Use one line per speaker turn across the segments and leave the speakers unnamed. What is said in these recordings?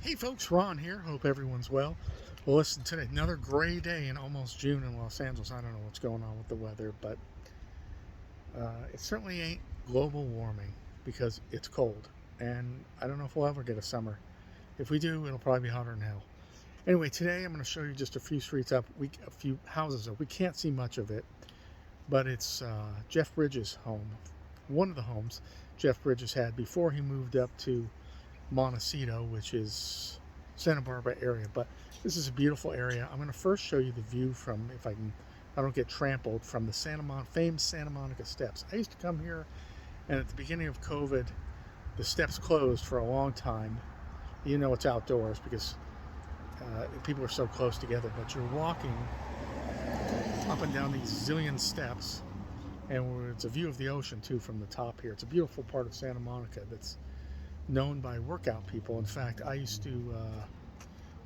Hey folks, Ron here. Hope everyone's well. Well, listen, today, another gray day in almost June in Los Angeles. I don't know what's going on with the weather, but it certainly ain't global warming because it's cold. And I don't know if we'll ever get a summer. If we do, it'll probably be hotter than hell. Anyway, today I'm going to show you just a few streets up, a few houses up. We can't see much of it, but it's Jeff Bridges' home. One of the homes Jeff Bridges had before he moved up to Montecito, which is Santa Barbara area. But this is a beautiful area. I'm going to first show you the view from, if I don't get trampled, from the famous Santa Monica steps. I used to come here, and at the beginning of COVID, the steps closed for a long time. You know it's outdoors because people are so close together, but you're walking up and down these zillion steps, and it's a view of the ocean too from the top here. It's a beautiful part of Santa Monica that's known by workout people. In fact, I used to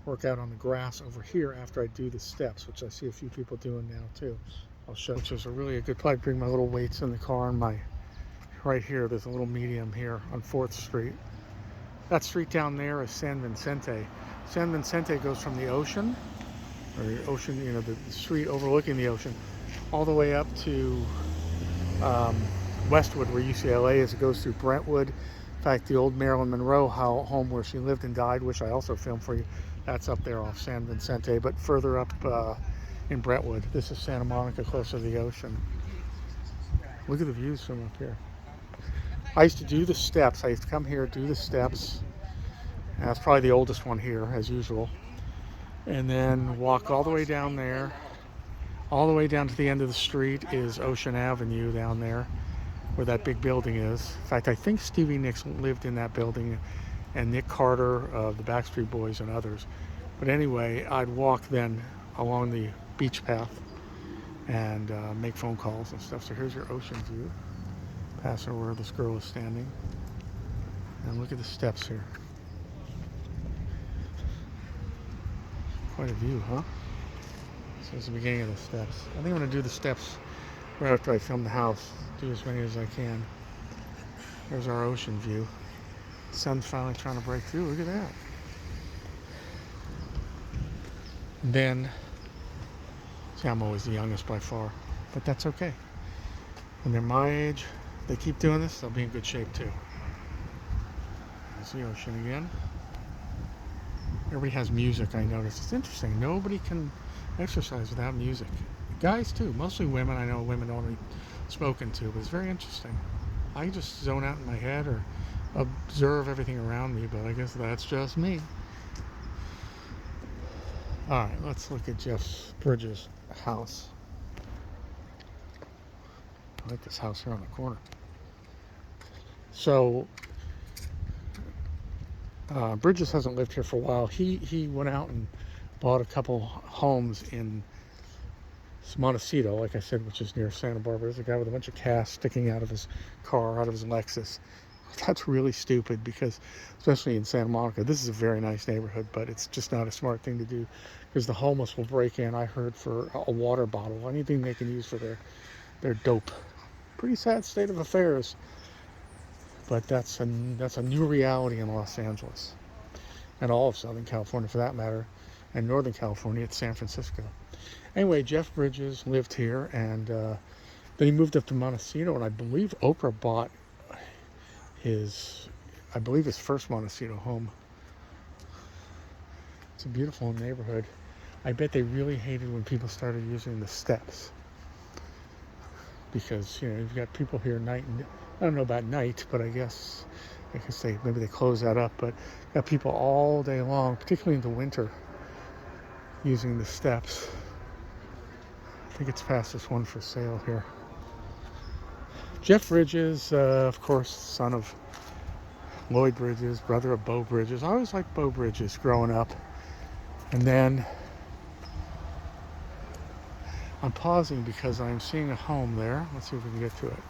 work out on the grass over here after I do the steps, which I see a few people doing now too. I'll show, which is a good place. I bring my little weights in the car, and right here there's a little medium here on 4th Street. That street down there is San Vicente. San Vicente goes from the ocean, or the ocean, the street overlooking the ocean, all the way up to Westwood, where UCLA is. It goes through Brentwood. In fact, the old Marilyn Monroe home where she lived and died, which I also filmed for you, that's up there off San Vicente, but further up in Brentwood. This is Santa Monica, closer to the ocean. Look at the views from up here. I used to do the steps. I used to come here, do the steps. And that's probably the oldest one here, as usual. And then walk all the way down there. All the way down to the end of the street is Ocean Avenue down there, where that big building is. In fact, I think Stevie Nicks lived in that building, and Nick Carter of the Backstreet Boys and others. But anyway, I'd walk then along the beach path and make phone calls and stuff. So here's your ocean view, passing where this girl is standing. And look at the steps here. Quite a view, huh? So it's the beginning of the steps. I think I'm going to do the steps right after I film the house. Do as many as I can. There's our ocean view. The sun's finally trying to break through. Look at that. And then, see, I'm always the youngest by far, but that's okay. When they're my age, they keep doing this, they'll be in good shape too. There's the ocean again. Everybody has music, I noticed. It's interesting. Nobody can exercise without music. Guys too, mostly women. I know women don't spoken to, but it's very interesting. I just zone out in my head or observe everything around me, but I guess that's just me. All right, let's look at Jeff Bridges' house. I like this house here on the corner. So Bridges hasn't lived here for a while. He went out and bought a couple homes in Montecito, like I said, which is near Santa Barbara. There's a guy with a bunch of casts sticking out of his car, out of his Lexus. That's really stupid because, especially in Santa Monica, this is a very nice neighborhood, but it's just not a smart thing to do because the homeless will break in, I heard, for a water bottle, anything they can use for their dope. Pretty sad state of affairs, but that's a new reality in Los Angeles and all of Southern California for that matter, and Northern California. It's San Francisco. Anyway, Jeff Bridges lived here, and then he moved up to Montecito, and I believe Oprah bought his first Montecito home. It's a beautiful neighborhood. I bet they really hated when people started using the steps because, you've got people here night and I don't know about night, but I guess maybe they close that up, but got people all day long, particularly in the winter, using the steps. I think it's past this one for sale here. Jeff Bridges, of course, son of Lloyd Bridges, brother of Beau Bridges. I always liked Beau Bridges growing up. And then I'm pausing because I'm seeing a home there. Let's see if we can get to it.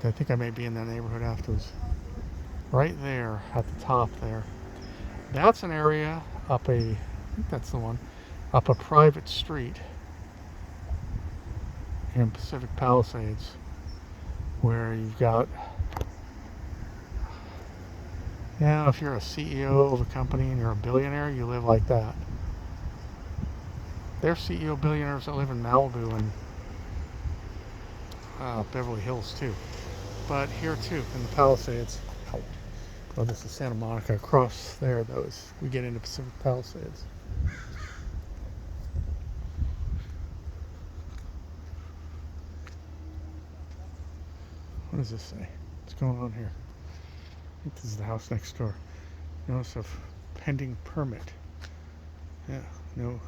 I think I may be in that neighborhood afterwards. Right there at the top there. That's an area I think that's the one, up a private street in Pacific Palisades where you've got Yeah, if you're a CEO of a company and you're a billionaire, you live like that. There's CEO billionaires that live in Malibu and Beverly Hills too. But here too, in the Palisades. Oh, this is Santa Monica. Across there, though, is we get into Pacific Palisades. What does this say? What's going on here? I think this is the house next door. Notice of pending permit. Yeah, no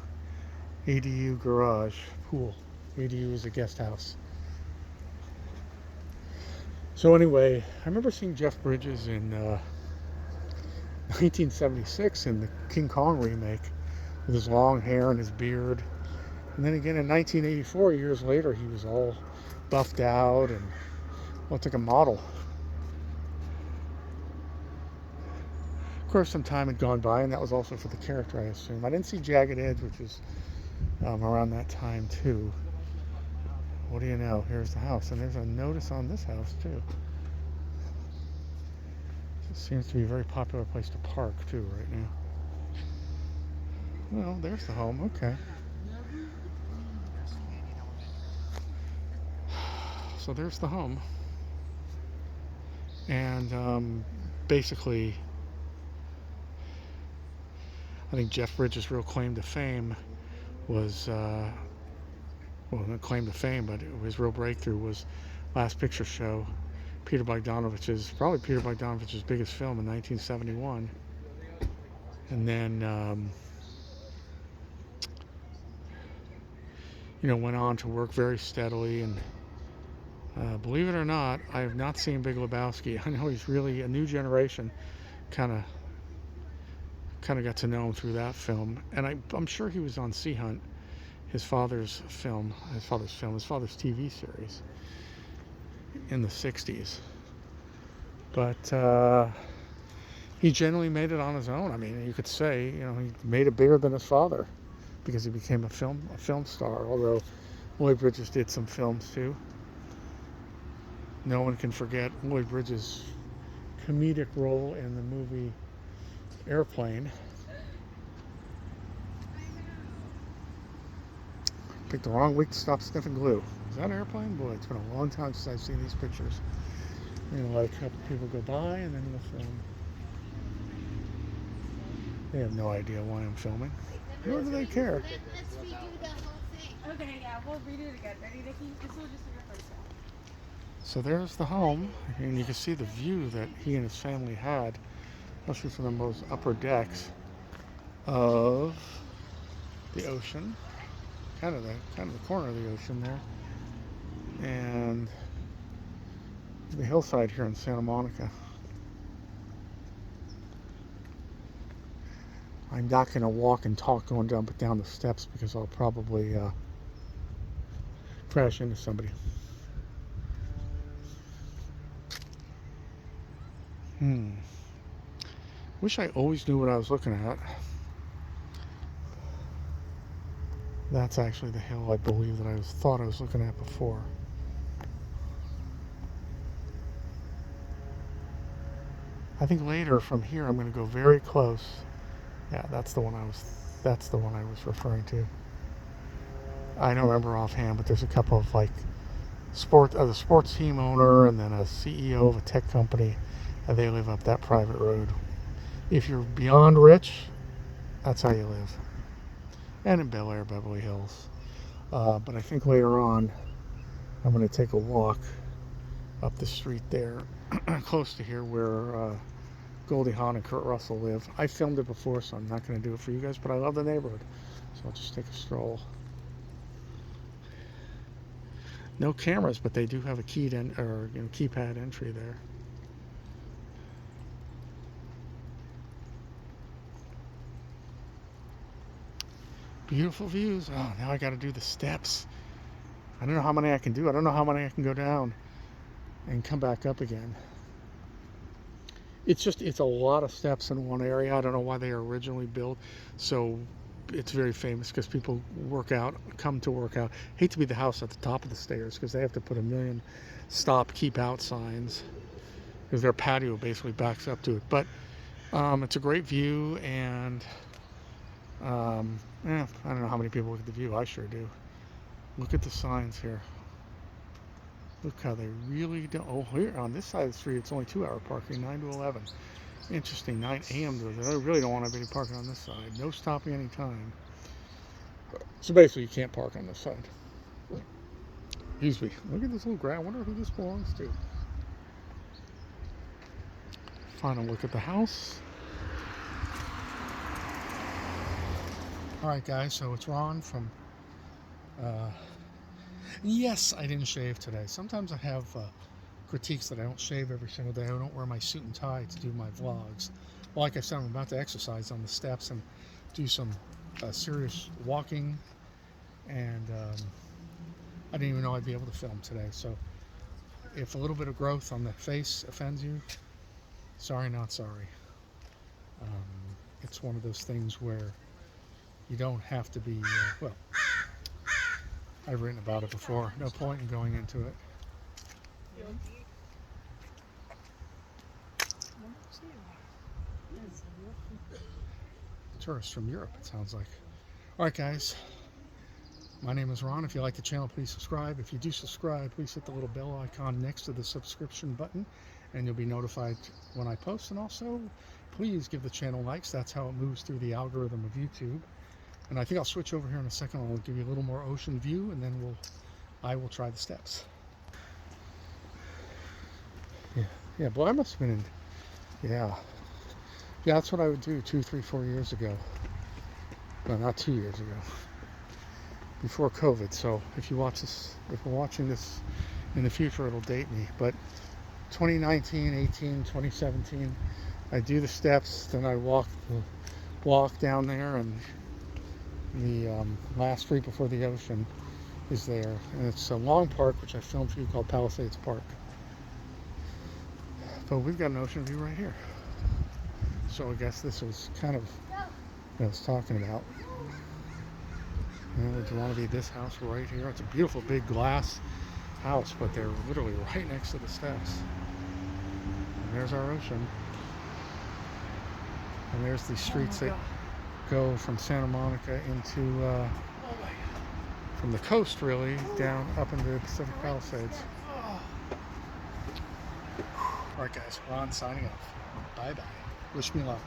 ADU garage, pool. ADU is a guest house. So anyway, I remember seeing Jeff Bridges in 1976 in the King Kong remake with his long hair and his beard. And then again in 1984, years later, he was all buffed out and looked like a model. Of course, some time had gone by, and that was also for the character, I assume. I didn't see Jagged Edge, which was around that time, too. What do you know? Here's the house, and there's a notice on this house, too. It seems to be a very popular place to park, too, right now. Well, there's the home. Okay. So there's the home. And basically, I think Jeff Bridges' real claim to fame was, well, not claim to fame, but his real breakthrough was Last Picture Show, probably Peter Bogdanovich's biggest film in 1971. And then, went on to work very steadily. And believe it or not, I have not seen Big Lebowski. I know he's really a new generation, kind of got to know him through that film. And I'm sure he was on Sea Hunt, his father's TV series in the 60s. But he generally made it on his own. I mean, you could say, he made it bigger than his father because he became a film star, although Lloyd Bridges did some films too. No one can forget Lloyd Bridges' comedic role in the movie Airplane. Picked the wrong week to stop sniffing glue. Is that Airplane? Boy, it's been a long time since I've seen these pictures. Let a couple people go by and then we'll film. They have no idea why I'm filming. Nor do they care.
Let's redo the whole thing.
Okay, yeah, we'll redo it again. Ready, Nikki? This will just be your first one.
So there's the home, and you can see the view that he and his family had, especially from those upper decks of the ocean, kind of the corner of the ocean there, and the hillside here in Santa Monica. I'm not going to walk and talk going down the steps because I'll probably crash into somebody. Wish I always knew what I was looking at. That's actually the hill I believe that I thought I was looking at before. I think later from here I'm going to go very close. Yeah, that's the one I was referring to. I don't remember offhand, but there's a couple of the sports team owner and then a CEO of a tech company, and they live up that private road. If you're beyond rich, that's how you live. And in Bel Air, Beverly Hills. But I think later on, I'm going to take a walk up the street there, close to here where Goldie Hawn and Kurt Russell live. I filmed it before, so I'm not going to do it for you guys, but I love the neighborhood, so I'll just take a stroll. No cameras, but they do have a keypad entry there. Beautiful views. Oh, now I got to do the steps. I don't know how many I can do. I don't know how many I can go down and come back up again. It's a lot of steps in one area. I don't know why they were originally built. So it's very famous because people come to work out. Hate to be the house at the top of the stairs because they have to put a million stop, keep out signs because their patio basically backs up to it. But It's a great view, and I don't know how many people look at the view. I sure do. Look at the signs here. Look how they really don't. Oh, here on this side of the street, it's only 2-hour parking, 9 to 11. Interesting, 9 a.m. to. I really don't want anybody parking on this side. No stopping any time. So basically, you can't park on this side. Excuse me. Look at this little grass. I wonder who this belongs to. Final look at the house. All right, guys. So it's Ron from. Yes, I didn't shave today. Sometimes I have critiques that I don't shave every single day. I don't wear my suit and tie to do my vlogs. Well, like I said, I'm about to exercise on the steps and do some serious walking, and I didn't even know I'd be able to film today. So if a little bit of growth on the face offends you, sorry, not sorry. It's one of those things where you don't have to be, well, I've written about it before. No point in going into it. Tourists from Europe, it sounds like. All right, guys. My name is Ron. If you like the channel, please subscribe. If you do subscribe, please hit the little bell icon next to the subscription button, and you'll be notified when I post. And also, please give the channel likes. That's how it moves through the algorithm of YouTube. And I think I'll switch over here in a second. I'll give you a little more ocean view, and then I will try the steps. Yeah, boy, I must have been in, yeah, that's what I would do 2, 3, 4 years ago. Well, not 2 years ago, before COVID. So if you watch this, if we're watching this in the future, it'll date me. But 2019, 18, 2017, I do the steps, then I walk down there, and the last street before the ocean is there, and it's a long park which I filmed for you called Palisades Park. But we've got an ocean view right here, so I guess this was kind of what I was talking about. And do you want to be this house right here? It's a beautiful big glass house, but they're literally right next to the steps. And there's our ocean, and there's the streets that go from Santa Monica into from the coast, really, down up into the Pacific Palisades. All right, guys, Ron signing off. Bye bye. Wish me luck.